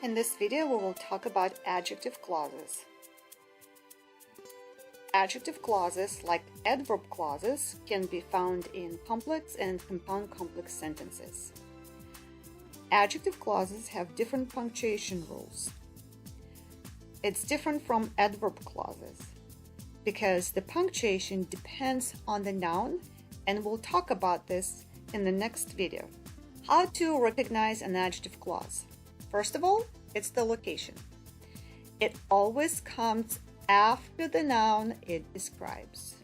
In this video, we will talk about adjective clauses. Adjective clauses, like adverb clauses, can be found in complex and compound complex sentences. Adjective clauses have different punctuation rules. It's different from adverb clauses because the punctuation depends on the noun, and we'll talk about this in the next video. How to recognize an adjective clause. First of all, it's the location. It always comes after the noun it describes.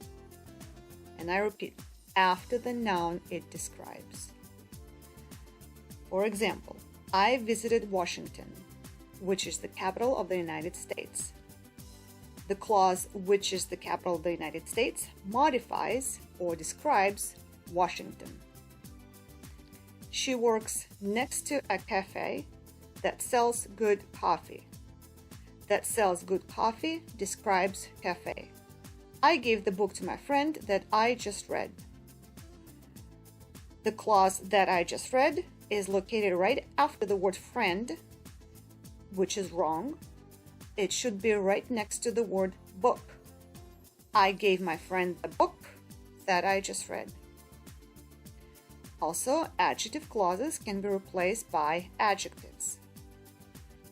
And I repeat, after the noun it describes. For example, I visited Washington, which is the capital of the United States. The clause which is the capital of the United States modifies or describes Washington. She works next to a cafe that sells good coffee. That sells good coffee describes cafe. I gave the book to my friend that I just read. The clause that I just read is located right after the word friend, which is wrong. It should be right next to the word book. I gave my friend the book that I just read. Also, adjective clauses can be replaced by adjectives.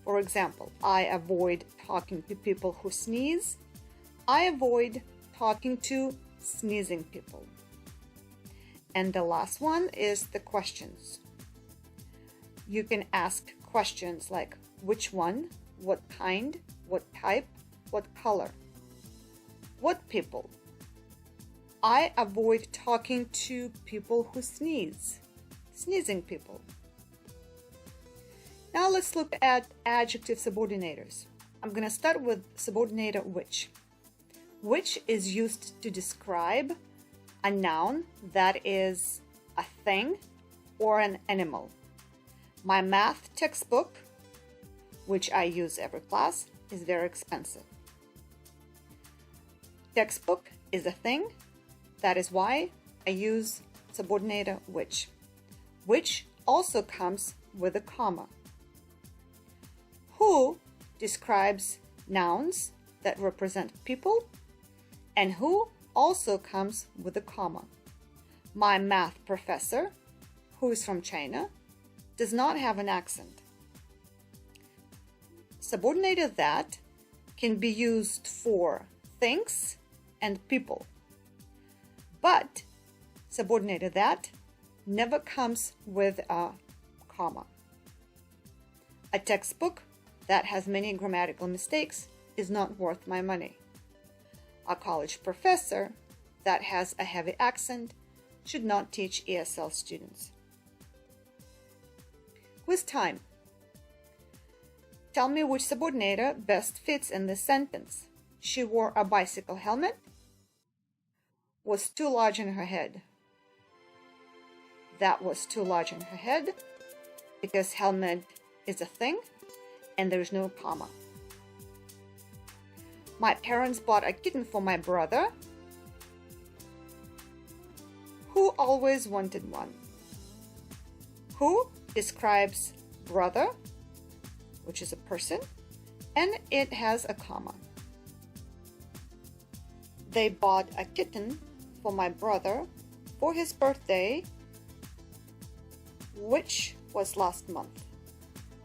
For example, I avoid talking to people who sneeze. I avoid talking to sneezing people. And the last one is the questions. You can ask questions like which one, what kind, what type, what color. What people? I avoid talking to people who sneeze. Sneezing people. Now let's look at adjective subordinators. I'm going to start with subordinator which. Which is used to describe a noun that is a thing or an animal. My math textbook, which I use every class, is very expensive. Textbook is a thing. That is why I use subordinator which. Which also comes with a comma. Who describes nouns that represent people, and who also comes with a comma. My math professor, who is from China, does not have an accent. Subordinator that can be used for things and people, but subordinator that never comes with a comma. A textbook that has many grammatical mistakes is not worth my money. A college professor that has a heavy accent should not teach ESL students. Quiz time. Tell me which subordinator best fits in this sentence. She wore a bicycle helmet. Was too large in her head. That was too large in her head because helmet is a thing and there is no comma. My parents bought a kitten for my brother, who always wanted one. Who describes brother, which is a person, and it has a comma. They bought a kitten for my brother for his birthday, which was last month.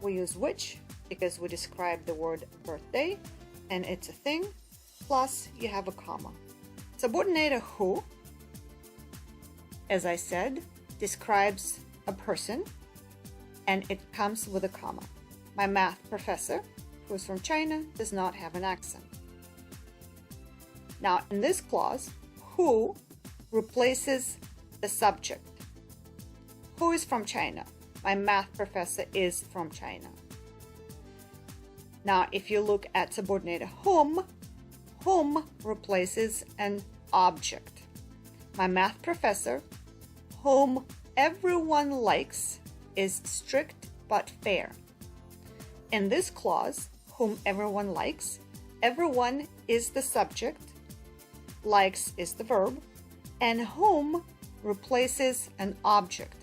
We use which because we describe the word birthday and it's a thing, plus you have a comma. Subordinator who, as I said, describes a person and it comes with a comma. My math professor, who is from China, does not have an accent. Now, in this clause, who replaces the subject. Who is from China? My math professor is from China. Now, if you look at subordinator whom replaces an object. My math professor, whom everyone likes, is strict but fair. In this clause, whom everyone likes, everyone is the subject, likes is the verb, and whom replaces an object.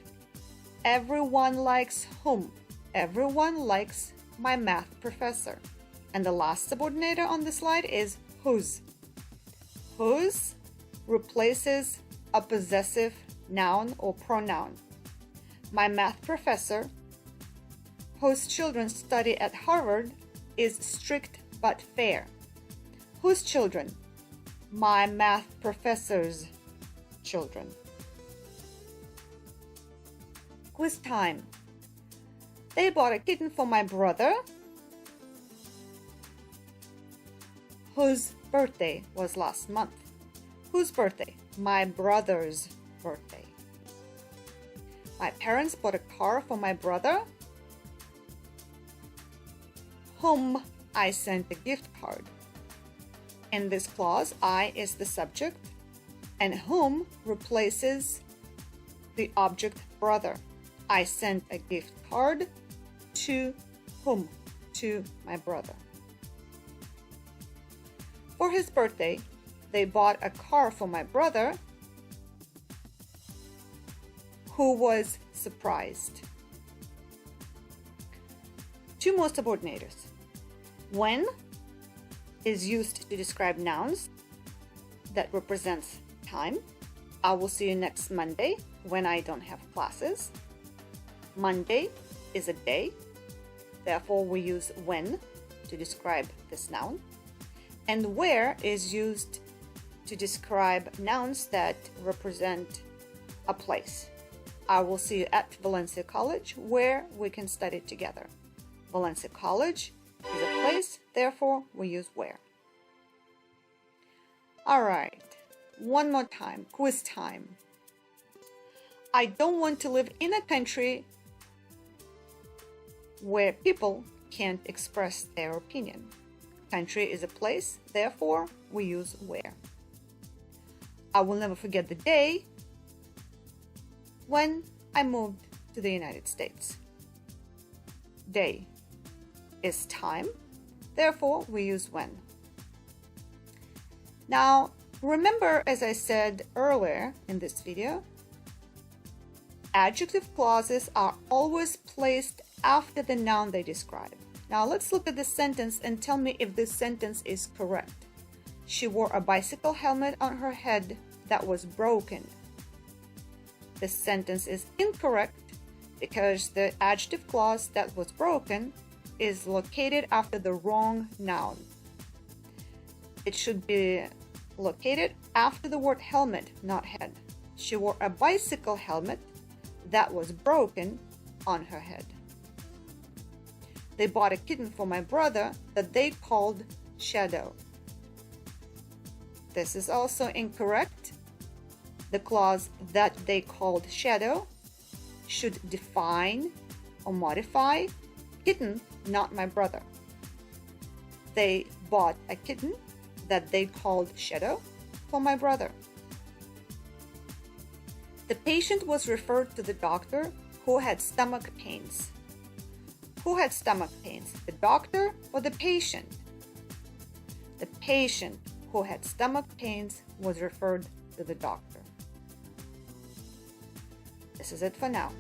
Everyone likes whom? Everyone likes my math professor. And the last subordinator on the slide is whose. Whose replaces a possessive noun or pronoun. My math professor, whose children study at Harvard, is strict but fair. Whose children? My math professor's children. Quiz time. They bought a kitten for my brother, whose birthday was last month. Whose birthday? My brother's birthday. My parents bought a car for my brother, whom I sent a gift card. In this clause, I is the subject, and whom replaces the object brother. I sent a gift card to whom? To my brother. For his birthday, they bought a car for my brother, who was surprised. Two more subordinators. When is used to describe nouns that represents time. I will see you next Monday when I don't have classes. Monday is a day, therefore we use when to describe this noun. And where is used to describe nouns that represent a place. I will see you at Valencia College, where we can study together. Valencia College is a place, therefore we use where. Alright, one more time, quiz time. I don't want to live in a country where people can't express their opinion. Country is a place, therefore we use where. I will never forget the day when I moved to the United States. Day is time, therefore we use when. Now, remember, as I said earlier in this video, adjective clauses are always placed after the noun they describe. Now let's look at this sentence and tell me if this sentence is correct. She wore a bicycle helmet on her head that was broken. This sentence is incorrect because the adjective clause that was broken is located after the wrong noun. It should be located after the word helmet, not head. She wore a bicycle helmet that was broken on her head. They bought a kitten for my brother that they called Shadow. This is also incorrect. The clause that they called Shadow should define or modify kitten, not my brother. They bought a kitten that they called Shadow for my brother. The patient was referred to the doctor who had stomach pains. Who had stomach pains, the doctor or the patient? The patient who had stomach pains was referred to the doctor. This is it for now.